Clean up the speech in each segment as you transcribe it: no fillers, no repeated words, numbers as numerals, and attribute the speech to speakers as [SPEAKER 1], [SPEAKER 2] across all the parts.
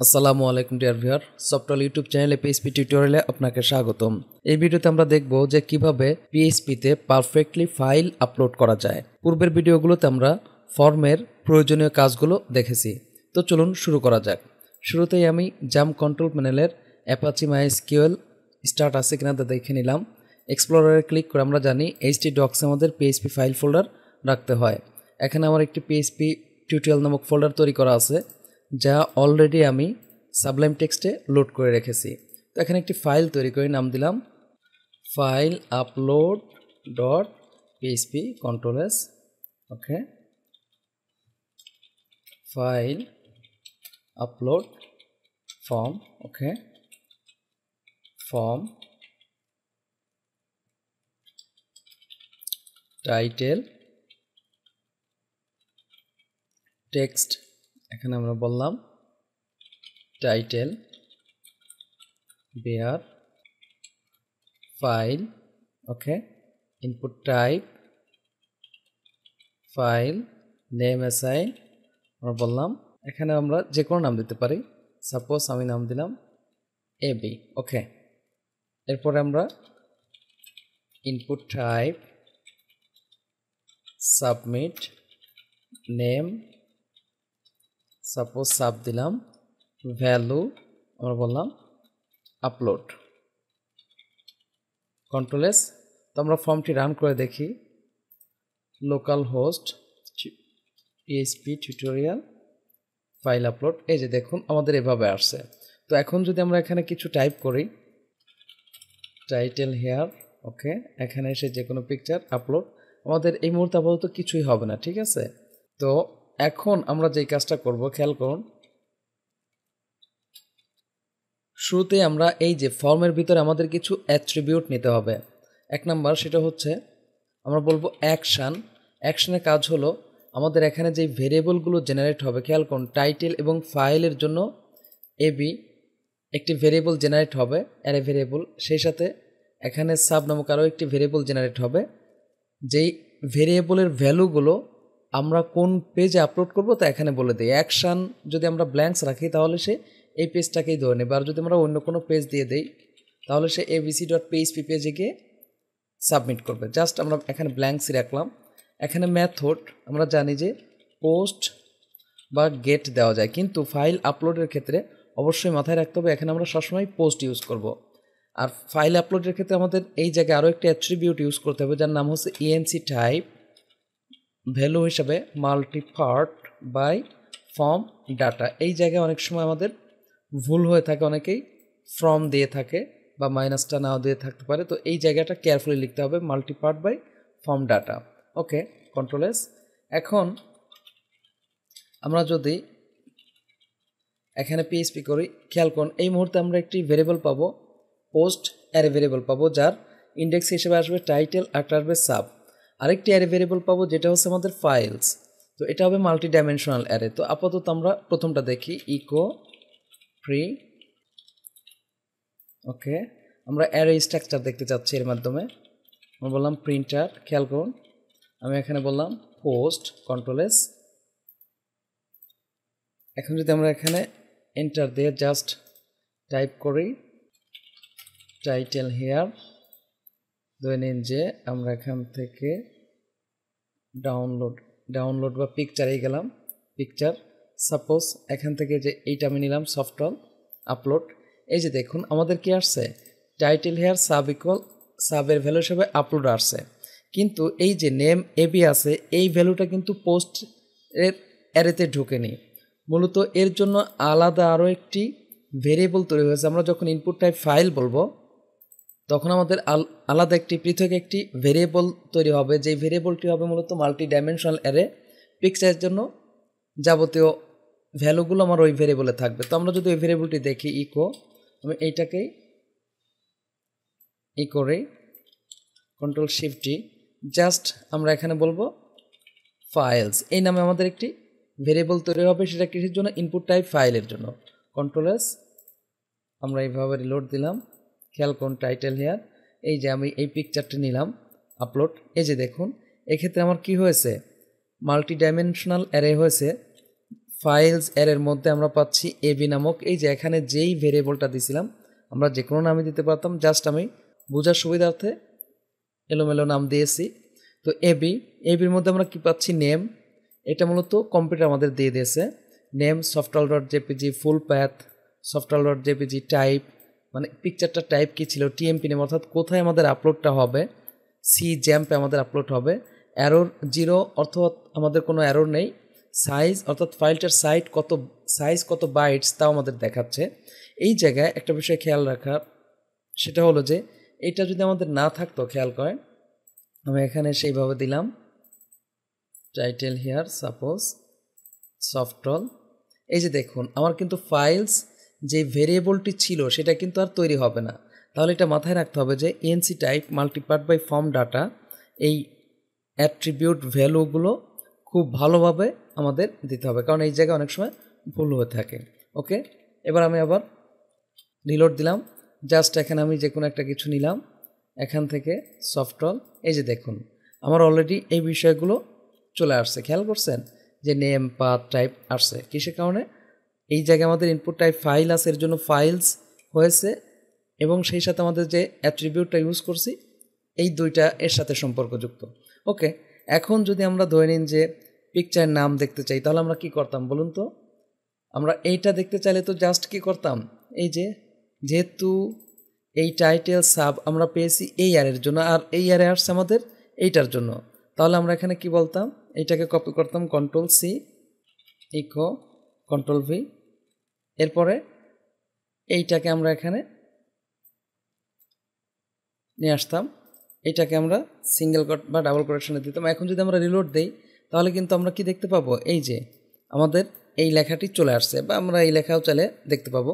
[SPEAKER 1] আসসালামু আলাইকুম dear viewer, software YouTube চ্যানেলে পিএইচপি টিউটোরিয়ালে আপনাকে স্বাগতম। এই ভিডিওতে আমরা দেখব যে কিভাবে পিএইচপিতে পারফেক্টলি ফাইল আপলোড করা যায়। পূর্বের ভিডিওগুলোতে আমরা ফর্মের প্রয়োজনীয় কাজগুলো দেখেছি। তো চলুন শুরু করা যাক। শুরুতেই আমি জাম্প কন্ট্রোল প্যানেলের অ্যাপাচি মাইএসকিউএল স্টার্ট আছে কিনা তা দেখে নিলাম। এক্সপ্লোরারে ক্লিক করে আমরা জানি htdocs আমাদের পিএইচপি ফাইল ফোল্ডার রাখতে হয়। এখানে আমার একটি পিএইচপি টিউটোরিয়াল নামক ফোল্ডার তৈরি করা আছে, যা অলরেডি আমি সাবলাইম টেক্সটে লোড করে রেখেছি। তো এখানে একটি ফাইল তৈরি করে নাম দিলাম file upload dot PHP control S. Okay, file upload form. Okay, form title text, এখানে আমরা বললাম title bare file. Okay, input type file name assign আমরা বললাম, এখানে আমরা যে কোনো নাম দিতে পারি। সাপোজ আমি নাম দিলাম এবি। ওকে, এরপরে আমরা input type submit name, suppose sub দিলাম, ভ্যালু আমরা বললাম আপলোড, কন্ট্রোল এস। তো আমরা ফর্মটি রান করে দেখি। Local host PHP tutorial file upload, এই যে দেখুন আমাদের এভাবে আসছে। তো এখন যদি আমরা এখানে কিছু টাইপ করি, টাইটেল হেয়ার। ওকে, এখানে এসে যে কোনো পিকচার আপলোড, আমাদের এই মুহূর্তে আপাতত কিছুই হবে না, ঠিক আছে। তো এখন আমরা যেই কাজটা করব, খেয়াল করুন। শুরুতে আমরা এই যে ফর্মের ভিতরে আমাদের কিছু অ্যাট্রিবিউট নিতে হবে। এক নাম্বার সেটা হচ্ছে আমরা বলবো অ্যাকশান। অ্যাকশানের কাজ হলো আমাদের এখানে যেই ভেরিয়েবলগুলো জেনারেট হবে, খেয়াল করুন টাইটেল এবং ফাইলের জন্য এবি একটি ভেরিয়েবল জেনারেট হবে, অ্যারে ভেরিয়েবল। সেই সাথে এখানে সাব নামক আরও একটি ভেরিয়েবল জেনারেট হবে, যেই ভেরিয়েবলের ভ্যালুগুলো আমরা কোন পেজে আপলোড করব তা এখানে বলে দিই। অ্যাকশান যদি আমরা ব্ল্যাঙ্কস রাখি তাহলে সে এই পেজটাকেই ধরে নেবে, আর যদি আমরা অন্য কোনো পেজ দিয়ে দেই তাহলে সে abc.php পেজে গিয়ে সাবমিট করবে। জাস্ট আমরা এখানে ব্ল্যাঙ্কসই রাখলাম। এখানে মেথড আমরা জানি যে পোস্ট বা গেট দেওয়া যায়, কিন্তু ফাইল আপলোডের ক্ষেত্রে অবশ্যই মাথায় রাখতে হবে এখানে আমরা সবসময় পোস্ট ইউজ করব। আর ফাইল আপলোডের ক্ষেত্রে আমাদের এই জায়গায় আরও একটি অ্যাট্রিবিউট ইউজ করতে হবে, যার নাম হচ্ছে ইএনসি টাইপ, ভ্যালু হিসাবে মাল্টিপার্ট বাই ফর্ম ডাটা। এই জায়গায় অনেক সময় আমাদের ভুল হয়ে থাকে, অনেকেই ফ্রম দিয়ে থাকে বা মাইনাসটা নাও দিয়ে থাকতে পারে। তো এই জায়গাটা কেয়ারফুলি লিখতে হবে, multipart by form data. Okay, control S. এখন আমরা যদি এখানে পিএইচপি করি, খেয়াল করুন এই মুহূর্তে আমরা একটি ভেরিয়েবল পাবো, পোস্ট অ্যারে ভেরিয়েবল পাবো, যার ইন্ডেক্স হিসেবে আসবে টাইটেল আর আসবে সাব। আরেকটি অ্যারে ভেরিয়েবল পাবো যেটা হচ্ছে আমাদের ফাইলস। তো এটা হবে মাল্টি ডাইমেনশনাল অ্যারে। তো আপাতত আমরা প্রথমটা দেখি, ইকো ফ্রি। ওকে, আমরা অ্যারে স্ট্রাকচার দেখতে চাচ্ছি, এর মাধ্যমে আমরা বললাম প্রিন্টার। খেয়াল করুন আমি এখানে বললাম পোস্ট, কন্ট্রোল এস। এখন যদি আমরা এখানে এন্টার দিয়ে জাস্ট টাইপ করি টাইটেল হেয়ার, ধরে নিন যে আমরা এখান থেকে ডাউনলোড বা পিকচারেই গেলাম, পিকচার। সাপোজ এখান থেকে যে এইটা আমি নিলাম সফটওয়্যার আপলোড। এই যে দেখুন আমাদের কি আসছে, টাইটেল হেয়ার সাব ইকুয়াল সাবের ভ্যালু হিসেবে আপলোড আসছে, কিন্তু এই যে নেম এবি আছে এই ভ্যালুটা কিন্তু পোস্ট এর অ্যারেতে ঢুকেনি। মূলত এর জন্য আলাদা আরও একটি ভেরিয়েবল তৈরি হয়েছে। আমরা যখন ইনপুট টাইপ ফাইল বলবো তখন আমাদের আলাদা একটি পৃথক একটি ভেরিয়েবল তৈরি হবে, যেই ভেরিয়েবলটি হবে মূলত মাল্টি ডাইমেনশনাল অ্যারে। পিকচারের জন্য যাবতীয় ভ্যালুগুলো আমার ওই ভেরিয়েবলে থাকবে। তো আমরা যদি ওই ভেরিয়েবলটি দেখি, ইকো, আমি এইটাকেই ই করে কন্ট্রোল শিফট টি, জাস্ট আমরা এখানে বলবো ফাইলস, এই নামে আমাদের একটি ভেরিয়েবল তৈরি হবে। সেটা কিসের জন্য, ইনপুট টাইপ ফাইলের জন্য। কন্ট্রোল এস, আমরা এইভাবে রিলোড দিলাম। খেয়াল করুন টাইটেল হেয়ার, এই যে আমি এই পিকচারটা নিলাম আপলোড। এই যে দেখুন এক্ষেত্রে আমার কি হয়েছে, মাল্টি ডাইমেনশনাল অ্যারে হয়েছে, ফাইলস এর মধ্যে আমরা পাচ্ছি এবি নামক এই যে এখানে যেই ভেরিয়েবলটা দিছিলাম আমরা যে কোনো নামই দিতে পারতাম, জাস্ট আমি বোঝার সুবিধার্থে এলোমেলো নাম দিয়েছি। তো এবির মধ্যে আমরা কি পাচ্ছি নেম, এটা মূলত কম্পিউটার আমাদের দিয়ে দিয়েছে। Name software dot JPG, full path software dot JPG, type মানে পিকচারটা টাইপ কী ছিল, টিএমপি নেম অর্থাৎ কোথায় আমাদের আপলোডটা হবে, সি জ্যাম্পে আমাদের আপলোড হবে, অ্যারোর 0 অর্থাৎ আমাদের কোনো অ্যারোর নেই, সাইজ অর্থাৎ ফাইলটার সাইজ কত বাইটস তাও আমাদের দেখাচ্ছে। এই জায়গায় একটা বিষয় খেয়াল রাখার সেটা হলো যে এটা যদি আমাদের না থাকতো, খেয়াল করেন আমি এখানে সেইভাবে দিলাম টাইটেল হিয়ার সাপোজ সফটওয়্যার, এই যে দেখুন আমার কিন্তু ফাইলস যে ভেরিয়েবলটি ছিল সেটা কিন্তু আর তৈরি হবে না। তাহলে এটা মাথায় রাখতে হবে যে enc type multipart by form data এই অ্যাট্রিবিউট ভ্যালুগুলো খুব ভালোভাবে আমাদের দিতে হবে, কারণ এই জায়গায় অনেক সময় ভুল হয়ে থাকে। ওকে, এবার আমি আবার রিলোড দিলাম, জাস্ট এখানে আমি যে কোনো একটা কিছু নিলাম এখান থেকে সফটওয়্যার, এই যে দেখুন আমার অলরেডি এই বিষয়গুলো চলে আসছে, খেয়াল করছেন যে নেম পাথ টাইপ আসছে, কিসের কারণে এই জায়গায় আমাদের ইনপুট টাইপ ফাইল আছে এর জন্য ফাইলস হয়েছে, এবং সেই সাথে আমাদের যে অ্যাট্রিবিউটটা ইউজ করছি এই দুইটা এর সাথে সম্পর্কযুক্ত। ওকে, এখন যদি আমরা ধরে নিন যে পিকচার নাম দেখতে চাই তাহলে আমরা কি করতাম বলুন তো? আমরা এইটা দেখতে চাইলে তো জাস্ট কি করতাম, এই যে যেহেতু এই টাইটেল সাব আমরা পেয়েছি এই ইয়ারের জন্য আর এই ইয়ারে আসছে আমাদের এইটার জন্য, তাহলে আমরা এখানে কি বলতাম, এইটাকে কপি করতাম control C echo control V, এরপরে এইটাকে আমরা এখানে নিয়ে আসতাম, এইটাকে আমরা সিঙ্গেল কোট বা ডাবল কোটেশনে দিতাম। এখন যদি আমরা রিলোড দেই তাহলে কিন্তু আমরা কি দেখতে পাবো, এই যে আমাদের এই লেখাটি চলে আসছে বা আমরা এই লেখাও চাইলে দেখতে পাবো।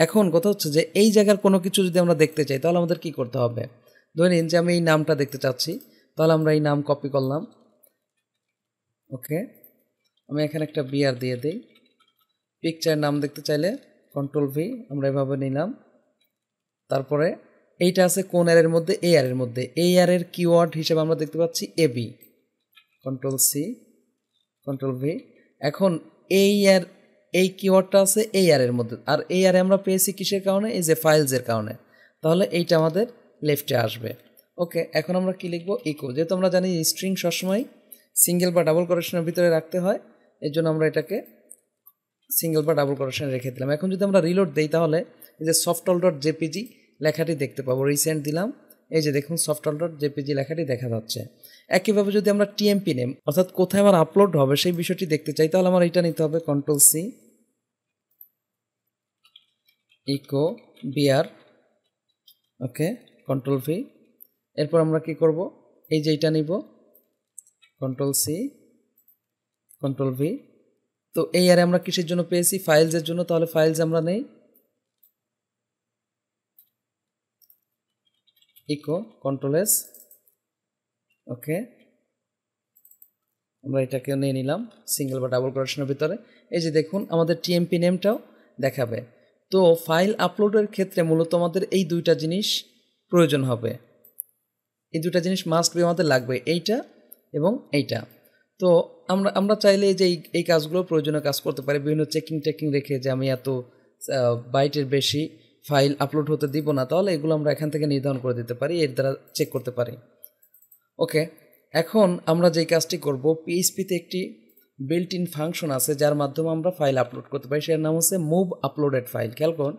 [SPEAKER 1] এখন কথা হচ্ছে যে এই জায়গার কোনো কিছু যদি আমরা দেখতে চাই তাহলে আমাদের কি করতে হবে, ধরে নিন যে আমি এই নামটা দেখতে চাচ্ছি, তাহলে আমরা এই নাম কপি করলাম। ওকে, আমি এখানে একটা বিআর দিয়ে দিই, পিকচার নাম দেখতে চাইলে কন্ট্রোল ভি আমরা এভাবে নিলাম, তারপরে এইটা আছে কোন এর মধ্যে, এই এর মধ্যে, এই এর কিওয়ার্ড হিসেবে আমরা দেখতে পাচ্ছি AB, control C control V. এখন এই কিওয়ার্ডটা আছে এই এর মধ্যে, আর এই আরে আমরা পেয়েছি কিসের কারণে, এই যে ফাইলসের কারণে, তাহলে এইটা আমাদের লেফটে আসবে। ওকে, এখন আমরা কি লিখবো, ইকো, যেহেতু আমরা জানি স্ট্রিং সবসময় সিঙ্গেল বা ডাবল কোটেশনের ভিতরে রাখতে হয়, এর জন্য আমরা এটাকে সিঙ্গেল বা ডাবল কোটেশনে রেখে দিলাম। এখন যদি আমরা রিলোড দেই তাহলে এই যে সফটওয়্যার ডট জেপিজি লেখাটি দেখতে পাবো, রিসেন্ট দিলাম, এই যে দেখুন সফটওয়্যার ডট জেপিজি লেখাটি দেখা যাচ্ছে। একইভাবে যদি আমরা টিএমপি নেম অর্থাৎ কোথায় আমার আপলোড হবে সেই বিষয়টি দেখতে চাই তাহলে আমার এইটা নিতে হবে control C echo BR, okay control V, এরপর আমরা কি করব, এই যে এইটা নিব কন্ট্রোল সি কন্ট্রোল ভি। তো এই আরে আমরা কিসের জন্য পেয়েছি, ফাইলসের জন্য, তাহলে ফাইলস আমরা নেই ইকো কন্ট্রোল এস। ওকে, আমরা এটাকে নিয়ে নিলাম সিঙ্গেল বা ডাবল কোটেশনের ভিতরে, এই যে দেখুন আমাদের টিএমপি নেমটাও দেখাবে। তো ফাইল আপলোডের ক্ষেত্রে মূলত আমাদের এই দুইটা জিনিস প্রয়োজন হবে, এই দুইটা জিনিস মাস্ট বি আমাদের লাগবে, এইটা এবং এইটা। তো আমরা চাইলে যে এই কাজগুলো প্রয়োজনীয় কাজ করতে পারি, বিভিন্ন চেকিং রেখে যে আমি এত বাইটের বেশি ফাইল আপলোড হতে দিব না, তাহলে এগুলো আমরা এখান থেকে নির্ধারণ করে দিতে পারি, এর দ্বারা চেক করতে পারি। ওকে, এখন আমরা যেই কাজটি করব, পিএইচপিতে একটি বিল্ট ইন ফাংশন আছে যার মাধ্যমে আমরা ফাইল আপলোড করতে পারি, সেটার নাম হচ্ছে মুভ আপলোডেড ফাইল। খেয়াল করুন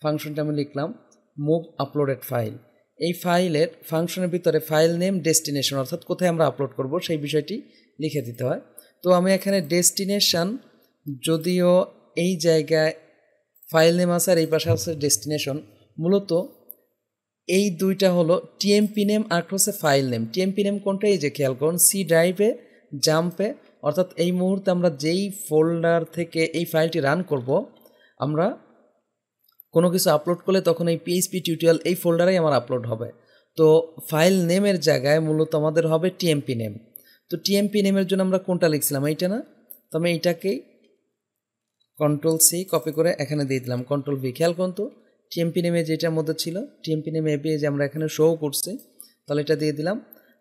[SPEAKER 1] ফাংশনটা আমি লিখলাম মুভ আপলোডেড ফাইল। এই ফাইলের ফাংশনের ভিতরে ফাইল নেম ডেস্টিনেশন অর্থাৎ কোথায় আমরা আপলোড করব সেই বিষয়টি লিখে দিতে হয়। তো আমি এখানে ডেস্টিনেশন, যদিও এই জায়গায় ফাইল নেম আছে আর এই পাশে আছে ডেস্টিনেশন, মূলত এই দুইটা হলো টিএমপি নেম আর হচ্ছে ফাইল নেম। টিএমপি নেম কোনটা, এই যে খেয়াল করুন সি ড্রাইভে জাম্পে, অর্থাৎ এই মুহূর্তে আমরা যেই ফোল্ডার থেকে এই ফাইলটি রান করব, আমরা কোনো কিছু আপলোড করলে তখন এই পিএইচপি টিউটোরিয়াল এই ফোল্ডারেই আমার আপলোড হবে। তো ফাইল নেমের জায়গায় মূলত আমাদের হবে টিএমপি নেম। তো টিএমপি নেমের জন্য আমরা কোনটা লিখছিলাম, এইটা না, তো আমি এইটাকেই কন্ট্রোল সি কপি করে এখানে দিয়ে দিলাম কন্ট্রোল ভি। খেয়াল করুন তো টিএমপি নেমে যেটার মধ্যে ছিল টিএমপি নেমে এপি যে আমরা এখানে শো করছি, তাহলে এটা দিয়ে দিলাম।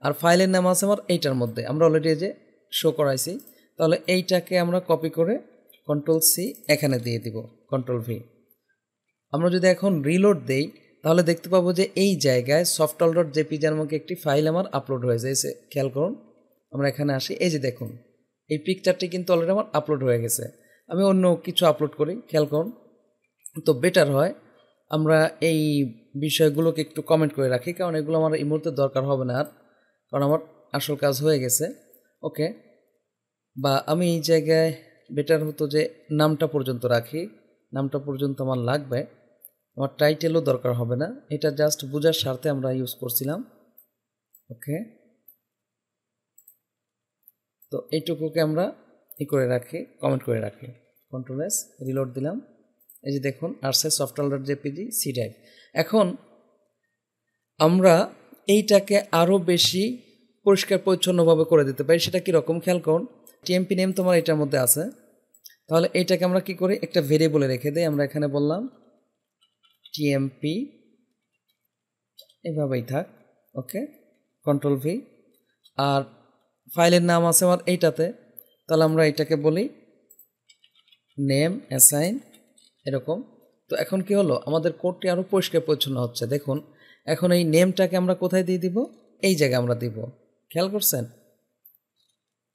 [SPEAKER 1] আর ফাইলের নাম আছে আমার এইটার মধ্যে, আমরা অলরেডি যে শো করাইছি, তাহলে এইটাকে আমরা কপি করে কন্ট্রোল সি এখানে দিয়ে দিব, কন্ট্রোল ভি। আমরা যদি এখন রিলোড দেই তাহলে দেখতে পাবো যে এই জায়গায় softall.jpg নামক একটি ফাইল আমার আপলোড হয়েছে। এসে খেয়াল করুন, আমরা এখানে আসি, এই যে দেখুন এই পিকচারটি কিন্তু অলরেডি আমার আপলোড হয়ে গেছে। আমি অন্য কিছু আপলোড করি, খেয়াল করুন। তো বেটার হয় আমরা এই বিষয়গুলোকে একটু কমেন্ট করে রাখি, কারণ এগুলো আমার এই মুহূর্তে দরকার হবে না আর, কারণ আমার আসল কাজ হয়ে গেছে। ওকে, বা আমি এই জায়গায় বেটার হতো যে নামটা পর্যন্ত রাখি, নামটা পর্যন্ত আমার লাগবে, আমার টাইটেলও দরকার হবে না, এটা জাস্ট বোঝার স্বার্থে আমরা ইউজ করছিলাম। ওকে, তো এইটুকুকে আমরা করে রাখি, কমেন্ট করে রাখি। কন্ট্রোল এস, রিলোড দিলাম, এই যে দেখুন আসছে softall.jpg সি ড্রাইভ। এখন আমরা এইটাকে আরও বেশি পরিষ্কার পরিচ্ছন্নভাবে করে দিতে পারি। সেটা কীরকম খেয়াল করুন, টিএমপি নেম তোমার এটার মধ্যে আছে, তাহলে এইটাকে আমরা কি করি, একটা ভেরিয়েবলে রেখে দিই। আমরা এখানে বললাম টিএমপি, এভাবেই থাক। ওকে, কন্ট্রোল ভি। আর ফাইলের নাম আছে আমার এইটাতে, তাহলে আমরা এটাকে বলি নেম অ্যাসাইন, এরকম। তো এখন কি হলো, আমাদের কোডটি আরও পরিষ্কার পরিচ্ছন্ন হচ্ছে। দেখুন এখন এই নেমটাকে আমরা কোথায় দিয়ে দিব, এই জায়গায় আমরা দিব, খেয়াল করছেন,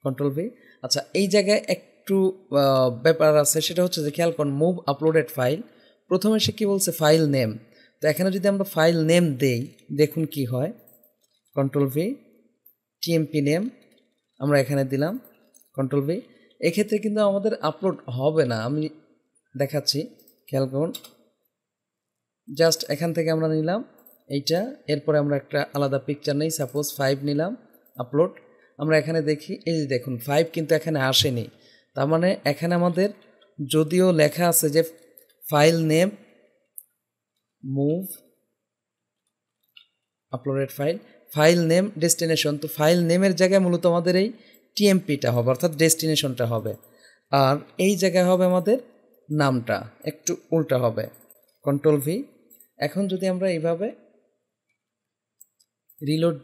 [SPEAKER 1] কন্ট্রোল ভি। আচ্ছা, এই জায়গায় একটু ব্যাপার আছে, সেটা হচ্ছে যে খেয়াল করুন মুভ আপলোডেড ফাইল, প্রথমে সে কী বলছে ফাইল নেম। তো এখানে যদি আমরা ফাইল নেম দেই, দেখুন কি হয়, কন্ট্রোল ভি, টিএমপি নেম আমরা এখানে দিলাম, কন্ট্রোল ভি। এক্ষেত্রে কিন্তু আমাদের আপলোড হবে না, আমি দেখাচ্ছি, খেয়াল করুন। জাস্ট এখান থেকে আমরা নিলাম এইটা, এরপরে আমরা একটা আলাদা পিকচার নেই, সাপোজ 5 নিলাম, আপলোড। আমরা এখানে দেখি, এই যে দেখুন 5 কিন্তু এখানে আসেনি, তার মানে এখানে আমাদের যদিও লেখা আছে যে file name move uploaded file, file name destination, তো ফাইল নেমের জায়গায় মূলত আমাদের এই টিএমপিটা হবে, অর্থাৎ ডেস্টিনেশনটা হবে, আর এই জায়গায় হবে আমাদের নামটা, একটু উল্টা হবে, কন্ট্রোল ভি। এখন যদি আমরা এইভাবে রিলোড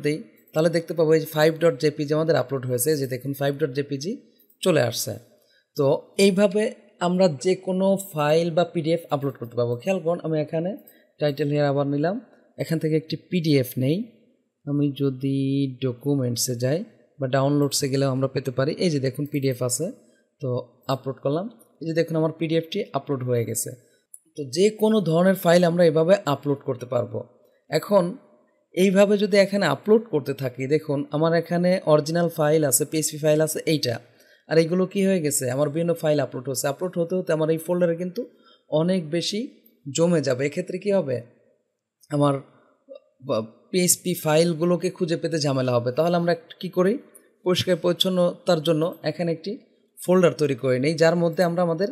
[SPEAKER 1] দিই তাহলে দেখতে পাবো এই যে 5.jpg আমাদের আপলোড হয়েছে, যে দেখুন 5.jpg চলে আসছে। তো এইভাবে আমরা যে কোনো ফাইল বা পিডিএফ আপলোড করতে পারবো। খেয়াল করুন, আমি এখানে টাইটেল হিয়ার আবার নিলাম, এখান থেকে একটি পিডিএফ নেই, আমি যদি ডকুমেন্টসে যাই বা ডাউনলোডসে গেলেও আমরা পেতে পারি, এই যে দেখুন পিডিএফ আছে, তো আপলোড করলাম, এই যে দেখুন আমার পিডিএফটি আপলোড হয়ে গেছে। তো যে কোনো ধরনের ফাইল আমরা এভাবে আপলোড করতে পারবো। এখন এইভাবে যদি এখানে আপলোড করতে থাকি, দেখুন আমার এখানে অরিজিনাল ফাইল আছে, পিএসপি ফাইল আছে এইটা, আর এইগুলো কি হয়ে গেছে, আমার বিভিন্ন ফাইল আপলোড হচ্ছে, আপলোড হতে হতে আমার এই ফোল্ডারে কিন্তু অনেক বেশি জমে যাবে। এক্ষেত্রে কি হবে, আমার পিএসপি ফাইলগুলোকে খুঁজে পেতে ঝামেলা হবে। তাহলে আমরা কি করি, পরিষ্কার পরিচ্ছন্নতার জন্য এখানে একটি ফোল্ডার তৈরি করে নিই, যার মধ্যে আমরা আমাদের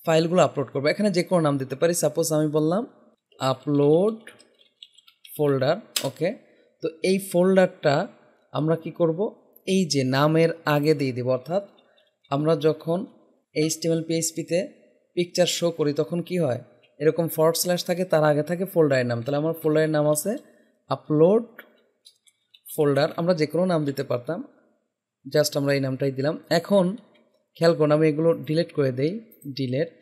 [SPEAKER 1] ফাইলগুলো আপলোড করবো। এখানে যে কোনো নাম দিতে পারি, সাপোজ আমি বললাম আপলোড ফোল্ডার। ওকে, তো এই ফোল্ডারটা আমরা কি করব, এই যে নামের আগে দিয়ে দেব, অর্থাৎ আমরা যখন HTML PHP-তে পিকচার শো করি তখন কি হয়, এরকম ফরওয়ার্ড স্ল্যাশ থাকে, তার আগে থাকে ফোল্ডারের নাম। তাহলে আমার ফোল্ডারের নাম আছে আপলোড ফোল্ডার, আমরা যে কোনো নাম দিতে পারতাম, জাস্ট আমরা এই নামটাই দিলাম। এখন খেয়াল করুন, আমি এগুলো ডিলিট করে দেই, ডিলেট,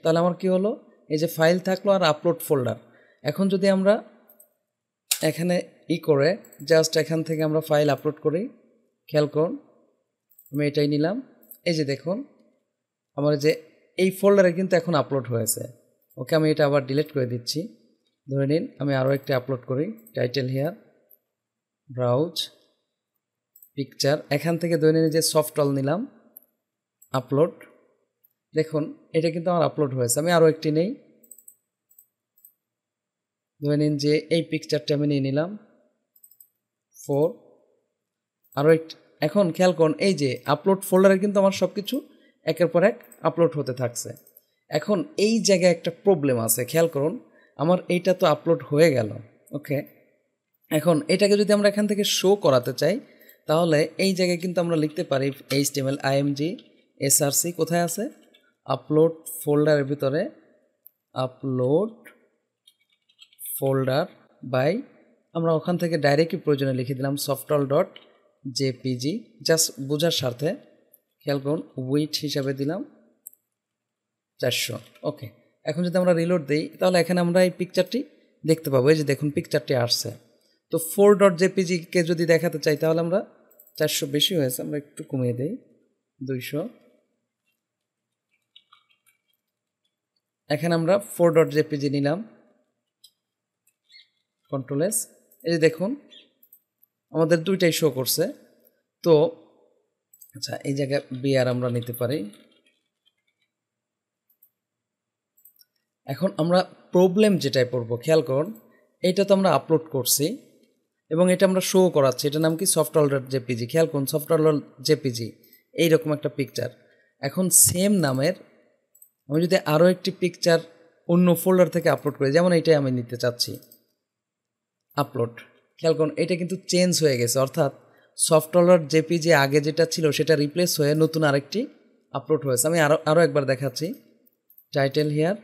[SPEAKER 1] তাহলে আমার কি হলো, এই যে ফাইল থাকলো আর আপলোড ফোল্ডার। এখন যদি আমরা এখানে করে জাস্ট এখান থেকে আমরা ফাইল আপলোড করি, খেয়াল করুন আমি এটাই নিলাম, এই যে দেখুন আমার যে এই ফোল্ডারে কিন্তু এখন আপলোড হয়েছে। ওকে, আমি এটা আবার ডিলিট করে দিচ্ছি, ধরে নিন আমি আরও একটা আপলোড করি, টাইটেল হিয়ার ব্রাউজ পিকচার, এখান থেকে ধরে নিন যে সফটল নিলাম, আপলোড, দেখুন এটা কিন্তু আমার আপলোড হয়েছে। আমি আরও একটি নেই, ধরে নিন যে এই পিকচারটা আমি নিয়ে নিলাম 4, আরও একটি। এখন খেয়াল করুন, এই যে আপলোড ফোল্ডারে কিন্তু আমার সব কিছু একের পর এক আপলোড হতে থাকছে। এখন এই জায়গায় একটা প্রবলেম আছে, খেয়াল করুন, আমার এইটা তো আপলোড হয়ে গেল। ওকে, এখন এটাকে যদি আমরা এখান থেকে শো করাতে চাই, তাহলে এই জায়গায় কিন্তু আমরা লিখতে পারি HTML img src, কোথায় আছে, আপলোড ফোল্ডারের ভিতরে, আপলোড ফোল্ডার বাই, আমরা ওখান থেকে ডাইরেক্টলি প্রয়োজনে লিখে দিলাম softall.jpg জেপিজি, জাস্ট বোঝার স্বার্থে খেয়াল করুন উইথ হিসাবে দিলাম 400। ওকে, এখন যদি আমরা রিলোড দিই তাহলে এখানে আমরা এই পিকচারটি দেখতে পাবো। এই যে দেখুন পিকচারটি আসছে। তো 4.jpg-কে যদি দেখাতে চাই তাহলে আমরা 400 বেশি হয়েছে, আমরা একটু কমিয়ে দিই 200। এখানে আমরা 4.jpg নিলাম, কন্ট্রোল এস। এই যে দেখুন আমাদের দুইটাই শো করছে। তো আচ্ছা, এই জায়গায় বিআর আমরা নিতে পারি। এখন আমরা প্রবলেম যেটাই পড়বো, খেয়াল করুন এইটা তো আমরা আপলোড করছি এবং এটা আমরা শো করাচ্ছি, এটার নাম কি softall.jpg। খেয়াল করুন softall.jpg এইরকম একটা পিকচার। এখন সেম নামের আমি যদি আরও একটি পিকচার অন্য ফোল্ডার থেকে আপলোড করি, যেমন এইটাই আমি নিতে চাচ্ছি আপলোড, খেয়াল করুন এটা কিন্তু চেঞ্জ হয়ে গেছে, অর্থাৎ softall.jpg আগে যেটা ছিল সেটা রিপ্লেস হয়ে নতুন আরেকটি আপলোড হয়েছে। আমি আরও একবার দেখাচ্ছি। টাইটেল হিয়ার,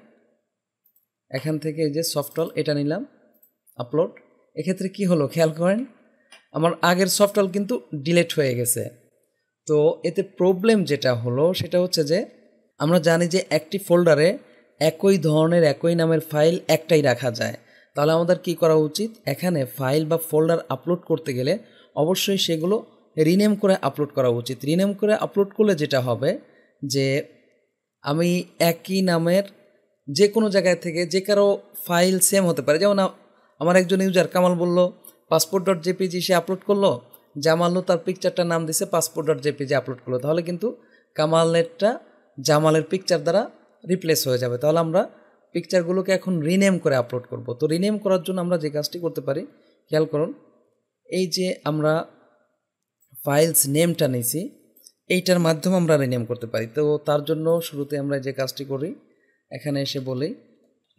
[SPEAKER 1] এখান থেকে এই যে softall এটা নিলাম আপলোড। এক্ষেত্রে কি হলো খেয়াল করেন, আমার আগের softall কিন্তু ডিলিট হয়ে গেছে। তো এতে প্রবলেম যেটা হলো সেটা হচ্ছে যে আমরা জানি যে একটি ফোল্ডারে একই ধরনের একই নামের ফাইল একটাই রাখা যায়। তাহলে আমাদের কি করা উচিত, এখানে ফাইল বা ফোল্ডার আপলোড করতে গেলে অবশ্যই সেগুলো রিনেম করে আপলোড করা উচিত। রিনেম করে আপলোড করলে যেটা হবে যে আমি একই নামের যে কোনো জায়গায় থেকে যে কারো ফাইল সেম হতে পারে, যেমন আমার একজন ইউজার কামাল বলল passport.jpg সে আপলোড করলো, জামালও তার পিকচারটার নাম দিছে passport.jpg আপলোড করলো, তাহলে কিন্তু কামালেরটা জামালের পিকচার দ্বারা রিপ্লেস হয়ে যাবে। তাহলে আমরা পিকচারগুলোকে এখন রিনেম করে আপলোড করব। তো রিনেম করার জন্য আমরা যে কাজটি করতে পারি, খেয়াল করুন এই যে আমরা ফাইলস নেমটা নিয়েছি এইটার মাধ্যমে আমরা রিনেম করতে পারি। তো তার জন্য শুরুতে আমরা যে কাজটি করি, এখানে এসে বলি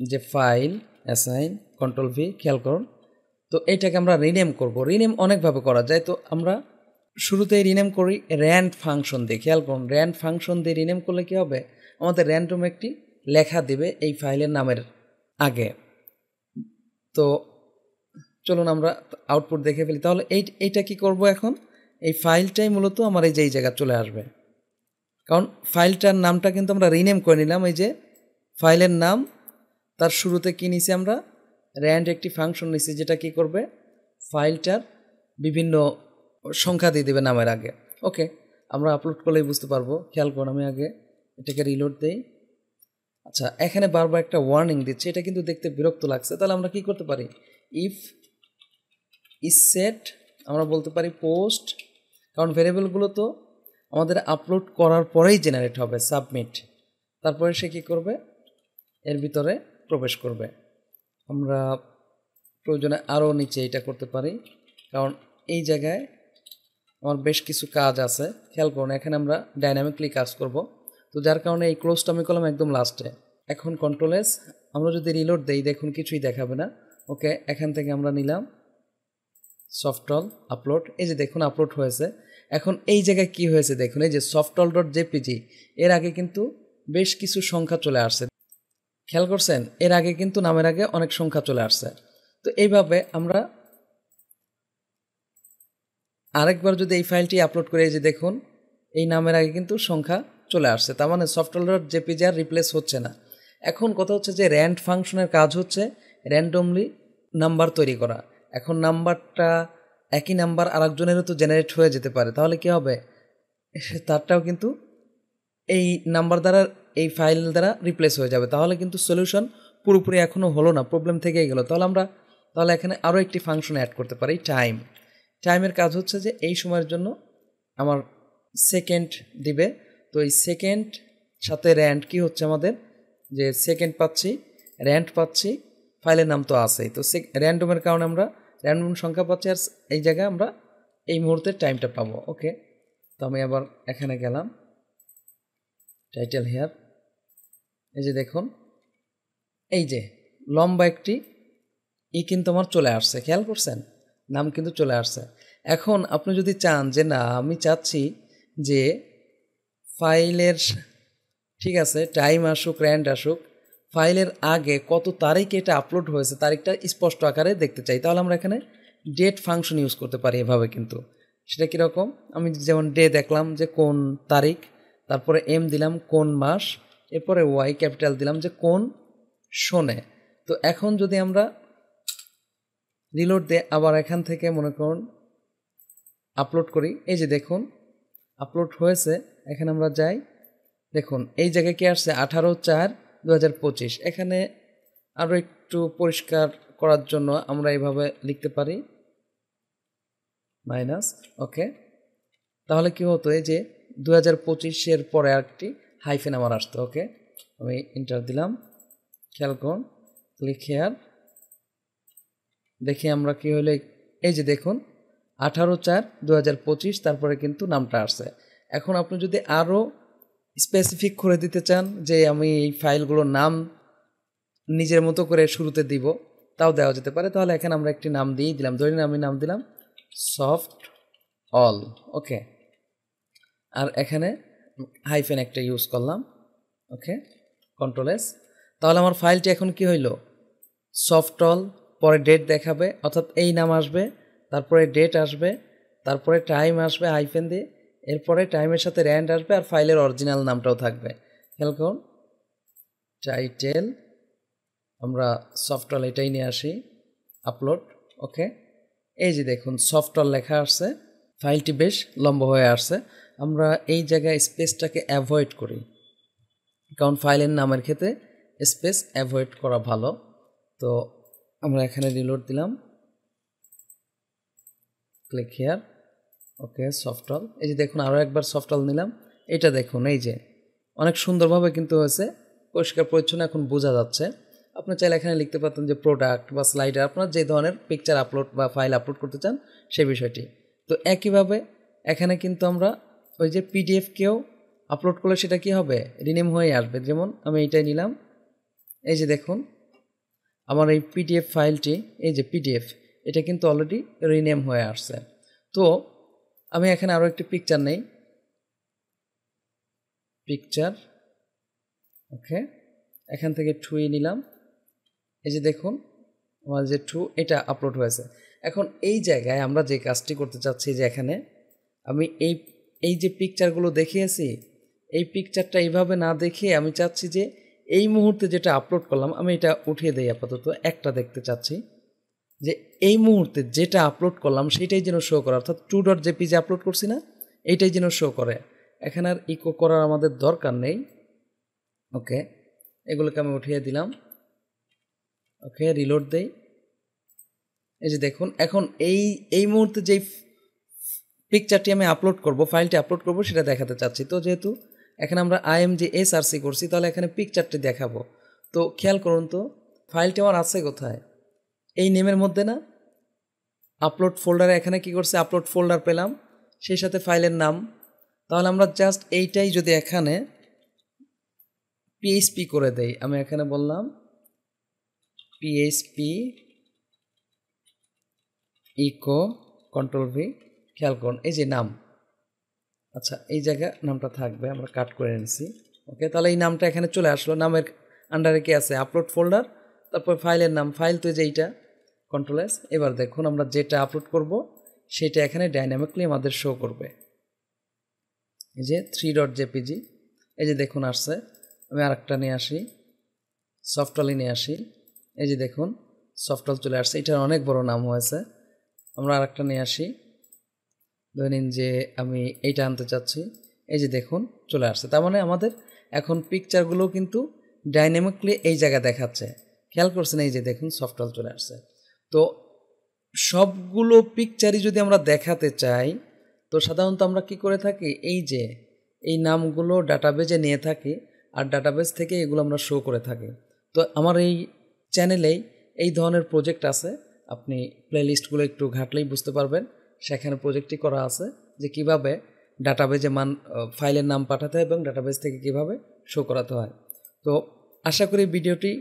[SPEAKER 1] যে ফাইল অ্যাসাইন কন্ট্রোল ভি, খেয়াল করুন। তো এইটাকে আমরা রিনেম করব। রিনেম অনেকভাবে করা যায়, তো আমরা শুরুতেই রিনেম করি র্যান্ড ফাংশন দিয়ে। খেয়াল করুন র্যান্ড ফাংশন দিয়ে রিনেম করলে কী হবে, আমাদের র্যান্ডম একটি লেখা দেবে এই ফাইলের নামের আগে। তো চলুন আমরা আউটপুট দেখে ফেলি। তাহলে এইটা কি করব, এখন এই ফাইলটাই মূলত আমার এই যে এই জায়গা চলে আসবে, কারণ ফাইলটার নামটা কিন্তু আমরা রিনেম করে নিলাম। এই যে ফাইলের নাম, তার শুরুতে কী নিছি আমরা, র্যান্ড একটি ফাংশন নিছি যেটা কি করবে, ফাইলটার বিভিন্ন সংখ্যা দিয়ে দেবে নামের আগে। ওকে, আমরা আপলোড করলেই বুঝতে পারবো। খেয়াল করুন আমি আগে এটাকে রিলোড দেই। আচ্ছা, এখানে বারবার একটা ওয়ার্নিং দিচ্ছে, এটা কিন্তু দেখতে বিরক্ত লাগছে। তাহলে আমরা কি করতে পারি, ইফ ইজ সেট আমরা বলতে পারি পোস্ট, কারণ ভেরিয়েবলগুলো তো আমাদের আপলোড করার পরেই জেনারেট হবে, সাবমিট, তারপরে সে কী করবে এর ভিতরে প্রবেশ করবে। আমরা প্রয়োজনে আরও নিচে এটা করতে পারি, কারণ এই জায়গায় আমার বেশ কিছু কাজ আছে। খেয়াল করুন এখানে আমরা ডাইনামিকলি কাজ করব, তো যার কারণে এই ক্লোজটা আমি করলাম একদম লাস্টে। এখন কন্ট্রোল এস, আমরা যদি রিলোড দেই দেখুন কিছুই দেখাবে না। ওকে, এখান থেকে আমরা নিলাম softall আপলোড, এই যে দেখুন আপলোড হয়েছে। এখন এই জায়গায় কি হয়েছে দেখুন, এই যে softall.jpg এর আগে কিন্তু বেশ কিছু সংখ্যা চলে আসছে, খেয়াল করছেন এর আগে কিন্তু নামের আগে অনেক সংখ্যা চলে আসছে। তো এইভাবে আমরা আরেকবার যদি এই ফাইলটি আপলোড করে, এই যে দেখুন এই নামের আগে কিন্তু সংখ্যা চলে আসছে, তার মানে softall.jpg আর রিপ্লেস হচ্ছে না। এখন কথা হচ্ছে যে র্যান্ড ফাংশনের কাজ হচ্ছে র্যান্ডমলি নাম্বার তৈরি করা। এখন নাম্বারটা একই নাম্বার আরেকজনেরও তো জেনারেট হয়ে যেতে পারে, তাহলে কি হবে তারটাও কিন্তু এই নাম্বার দ্বারা এই ফাইল দ্বারা রিপ্লেস হয়ে যাবে। তাহলে কিন্তু সলিউশন পুরোপুরি এখনও হলো না, প্রবলেম থেকেই গেল। তাহলে এখানে আরও একটি ফাংশন অ্যাড করতে পারি, টাইমের কাজ হচ্ছে যে এই সময়ের জন্য আমার সেকেন্ড দিবে। তো এই সেকেন্ড সাথে র্যান্ড কি হচ্ছে আমাদের, যে সেকেন্ড পাচ্ছি, র্যান্ড পাচ্ছি, ফাইলের নাম তো আছেই। তো র্যান্ডমের কারণে আমরা র্যান্ডম সংখ্যা পাচ্ছি, আর এই জায়গায় আমরা এই মুহূর্তে টাইমটা পাবো। ওকে, তো আমি আবার এখানে গেলাম, টাইটেল হেয়ার, এই যে দেখুন এই যে লম্বা একটি কিন্তু আমার চলে আসছে, খেয়াল করছেন নাম কিন্তু চলে আসছে। এখন আপনি যদি চান যে না আমি চাচ্ছি যে ফাইলের ঠিক আছে টাইম আসুক, র্যান্ড আসুক, ফাইলের আগে কত তারিখে এটা আপলোড হয়েছে তারিখটা স্পষ্ট আকারে দেখতে চাই, তাহলে আমরা এখানে ডেট ফাংশন ইউজ করতে পারি এভাবে। কিন্তু সেটা কীরকম, আমি যেমন ডে দেখলাম যে কোন তারিখ, তারপরে এম দিলাম কোন মাস, এরপরে ওয়াই ক্যাপিটাল দিলাম যে কোন শোনে। তো এখন যদি আমরা রিলোড দিয়ে আবার এখান থেকে মনে করুন আপলোড করি, এই যে দেখুন আপলোড হয়েছে। এখানে আমরা যাই, দেখুন এই জায়গায় কি আসছে 18/4/2025। এখানে আরও একটু পরিষ্কার করার জন্য আমরা এইভাবে লিখতে পারি মাইনাস, ওকে। তাহলে কি হতো, এই যে 2025-এর পরে আরেকটি হাইফেন আমার আসতো, ওকে। আমি এন্টার দিলাম, খেয়াল করুন, ক্লিক হেয়ার, দেখি আমরা কি হলো, এই যে দেখুন 18/4/2025, তারপরে কিন্তু নামটা আসছে। এখন আপনি যদি আরও স্পেসিফিক করে দিতে চান যে আমি এই ফাইলগুলোর নাম নিজের মতো করে শুরুতে দিব, তাও দেওয়া যেতে পারে। তাহলে এখানে আমরা একটি নাম দিয়েই দিলাম, ধরে নিন আমি নাম দিলাম সফট অল, ওকে। আর এখানে হাইফেন একটা ইউজ করলাম, ওকে, কন্ট্রোল এস। তাহলে আমার ফাইলটি এখন কি হইল, সফট অল, পরে ডেট দেখাবে, অর্থাৎ এই নাম আসবে, তারপরে ডেট আসবে, তারপরে টাইম আসবে হাইফেন দিয়ে, এরপরে টাইমের সাথে র্যান্ড আসবে, আর ফাইলের অরিজিনাল নামটাও থাকবে। খেয়াল করুন, টাইটেল, আমরা সফটওয়্যার এটাই নিয়ে আসি, আপলোড, ওকে। এই যে দেখুন সফটওয়্যার লেখা আসছে, ফাইলটি বেশ লম্বা হয়ে আসছে। আমরা এই জায়গায় স্পেসটাকে অ্যাভয়েড করি, কারণ ফাইলের নামের ক্ষেত্রে স্পেস অ্যাভয়েড করা ভালো। তো আমরা এখানে রিলোড দিলাম, ক্লিক হিয়ার, ওকে, সফটওয়্যার। এই যে দেখুন আরও একবার সফটওয়্যার নিলাম, এটা দেখুন এই যে অনেক সুন্দরভাবে কিন্তু হয়েছে, পরিষ্কার পরিচ্ছন্ন এখন বোঝা যাচ্ছে। আপনি চাইলে এখানে লিখতে পারতেন যে প্রোডাক্ট বা স্লাইডার, আপনার যে ধরনের পিকচার আপলোড বা ফাইল আপলোড করতে চান সেই বিষয়টি। তো একইভাবে এখানে কিন্তু আমরা ওই যে পিডিএফকেও আপলোড করলে সেটা কি হবে, রিনেম হয়ে আসবে। যেমন আমি এইটাই নিলাম, এই যে দেখুন আমার এই পিডিএফ ফাইলটি, এই যে পিডিএফ, এটা কিন্তু অলরেডি রিনেম হয়ে আসছে। তো আমি এখানে আরও একটি পিকচার নেই, পিকচার, ওকে, এখান থেকে টুই নিলাম, এই যে দেখুন আমার যে টু, এটা আপলোড হয়েছে। এখন এই জায়গায় আমরা যে কাজটি করতে চাচ্ছি, যে এখানে আমি এই যে পিকচারগুলো দেখিয়েছি, এই পিকচারটা এইভাবে না দেখিয়ে আমি চাচ্ছি যে এই মুহূর্তে যেটা আপলোড করলাম আমি এটা উঠিয়ে দিই, আপাতত একটা দেখতে চাচ্ছি যে এই মুহূর্তে যেটা আপলোড করলাম সেটাই যেন শো করে, অর্থাৎ 2.jpg আপলোড করছি না, এইটাই যেন শো করে। এখানে আর ইকো করার আমাদের দরকার নেই, ওকে। এগুলোকে আমি উঠিয়ে দিলাম, ওকে, রিলোড দেই। এই যে দেখুন এখন এই মুহূর্তে যেই পিকচারটি আমি আপলোড করব, ফাইলটি আপলোড করব, সেটা দেখাতে চাচ্ছি। তো যেহেতু এখানে আমরা imgsrc করছি, তাহলে এখানে পিকচারটি দেখাবো। তো খেয়াল করুন তো ফাইলটি আমার আছে কোথায়, এই নেমের মধ্যে না, আপলোড ফোল্ডারে। এখানে কি করছে, আপলোড ফোল্ডার পেলাম, সেই সাথে ফাইলের নাম। তাহলে আমরা জাস্ট এইটাই যদি এখানে php করে দেই, আমি এখানে বললাম php ইকো কন্ট্রোল ভি, খেয়াল করুন এই যে নাম, আচ্ছা এই জায়গা নামটা থাকবে, আমরা কাট করে নিছি, ওকে। তাহলে এই নামটা এখানে চলে আসলো, নামের আন্ডারে কি আছে, আপলোড ফোল্ডার, তারপর ফাইলের নাম, ফাইল তো যে এইটা, কন্ট্রোল এস। এবার দেখুন আমরা যেটা আপলোড করব সেটা এখানে ডাইনামিকলি আমাদের শো করবে, এই যে 3.jpg, এই যে দেখুন আসছে। আমি আরেকটা নিয়ে আসি, সফটওয়্যার নিয়ে আসি, এই যে দেখুন সফটওয়্যার চলে আসছে, এটার অনেক বড় নাম হয়েছে। আমরা আরেকটা নিয়ে আসি, ধরে নিন যে আমি এইটা আনতে চাচ্ছি, এই যে দেখুন চলে আসছে। তার মানে আমাদের এখন পিকচারগুলো কিন্তু ডাইনামিকলি এই জায়গায় দেখাচ্ছে, খেয়াল করছেন, এই যে দেখুন সফটওয়্যার চলে আসছে। তো সবগুলো পিকচারই যদি আমরা দেখাতে চাই, তো সাধারণত আমরা কি করে থাকি, এই যে এই নামগুলো ডাটাবেজে নিয়ে থাকি, আর ডাটাবেজ থেকে এগুলো আমরা শো করে থাকি। তো আমার এই চ্যানেলেই এই ধরনের প্রজেক্ট আছে, আপনি প্লেলিস্টগুলো একটু ঘাটলেই বুঝতে পারবেন, সেখানে প্রজেক্টটি করা আছে যে কিভাবে ডাটাবেজে ফাইলের নাম পাঠাতে হয় এবং ডাটাবেজ থেকে কিভাবে শো করাতে হয়। তো আশা করি ভিডিওটি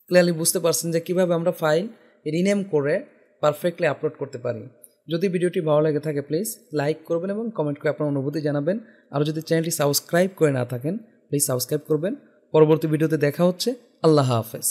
[SPEAKER 1] ক্লিয়ারলি বুঝতে পারছেন যে কিভাবে আমরা ফাইল রিনেম করে পারফেক্টলি আপলোড করতে পারি। যদি ভিডিওটি ভালো লেগে থাকে প্লিজ লাইক করবেন এবং কমেন্ট করে আপনার অনুভূতি জানাবেন। আর যদি চ্যানেলটি সাবস্ক্রাইব করে না থাকেন প্লিজ সাবস্ক্রাইব করবেন। পরবর্তী ভিডিওতে দেখা হচ্ছে। আল্লাহ হাফেজ।